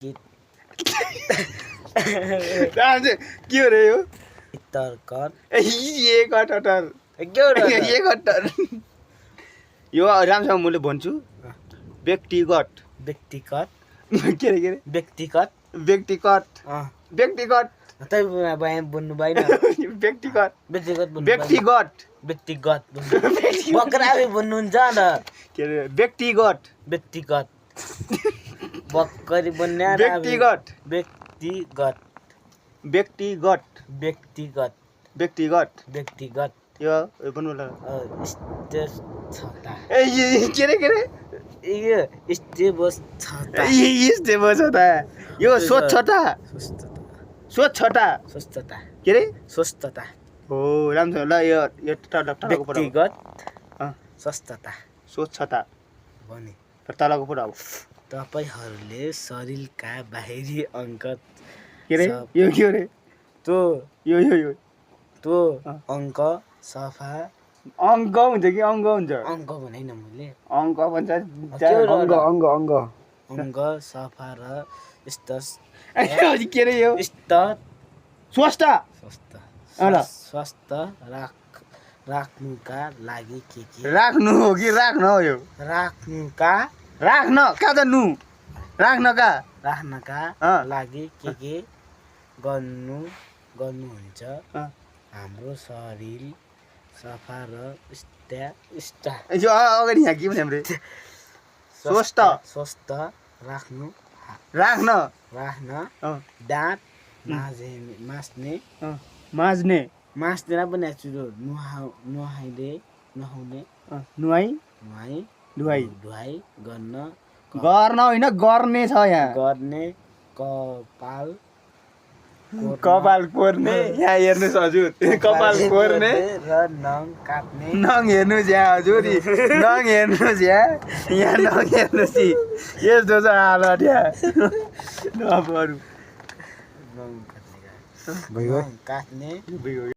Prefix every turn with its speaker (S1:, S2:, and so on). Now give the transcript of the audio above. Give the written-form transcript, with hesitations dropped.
S1: के हो रे यो
S2: इतरकर
S1: ये कटर ये कटर यो राम्रोसँग मैले भन्छु व्यक्तिगत
S2: व्यक्तिगत
S1: के रे
S2: व्यक्तिगत
S1: व्यक्तिगत व्यक्तिगत
S2: तै बयान बोल्नु भएन
S1: व्यक्तिगत
S2: व्यक्तिगत बोल्नु
S1: व्यक्तिगत
S2: व्यक्तिगत बक्रावे बोल्नुहुन्छ न
S1: के रे व्यक्तिगत
S2: व्यक्तिगत बक्करी बोल्ने
S1: व्यक्तिगत
S2: व्यक्तिगत
S1: व्यक्तिगत
S2: व्यक्तिगत
S1: व्यक्तिगत
S2: व्यक्तिगत
S1: यो भन्नु ल
S2: छता
S1: ए के रे
S2: यो स्टेबस छता
S1: स्टेबस छता यो स्वच्छता स्वच्छता
S2: स्वस्थता
S1: के रे
S2: स्वस्थता
S1: हो राम्रोसँग ल यो तलको पुरा
S2: व्यक्तिगत स्वस्थता
S1: स्वच्छता
S2: भने
S1: तलको पुरा हो
S2: तपाईहरुले शरीरका बाहिरी अंग
S1: के रे यो के रे
S2: तो
S1: यो
S2: तो अंग सफा
S1: अङ्क हुन्छ कि अङ्क हुन्छ
S2: अंग भनेन मैले
S1: अङ्क भन्छ
S2: अङ्ग
S1: अङ्क
S2: अंग सफा र
S1: के रे यो स्वस्थ
S2: स्वस्थ राख्नुका लागि के
S1: राख्नु हो कि राख्न हो यो
S2: राख्नुका
S1: राख्न कहाँ त नु राख्नका
S2: लागि के गर्नुहुन्छ हाम्रो शरीर सफा र
S1: यो अगाडि यहाँ के भने हाम्रो
S2: स्वस्थ राख्न दाँत माज्ने पनि चुरो नुहाई गर्न
S1: होइन गर्ने छ यहाँ
S2: गर्ने
S1: कपाल कोर्ने यहाँ हेर्नुहोस् हजुर कपाल कोर्ने
S2: र नङ काट्ने
S1: नङ हेर्नुहोस् यहाँ हजुर नङ हेर्नुहोस् यहाँ नङ हेर्नुहोस् यस्तो छ हालत यहाँ नबरु
S2: काट्ने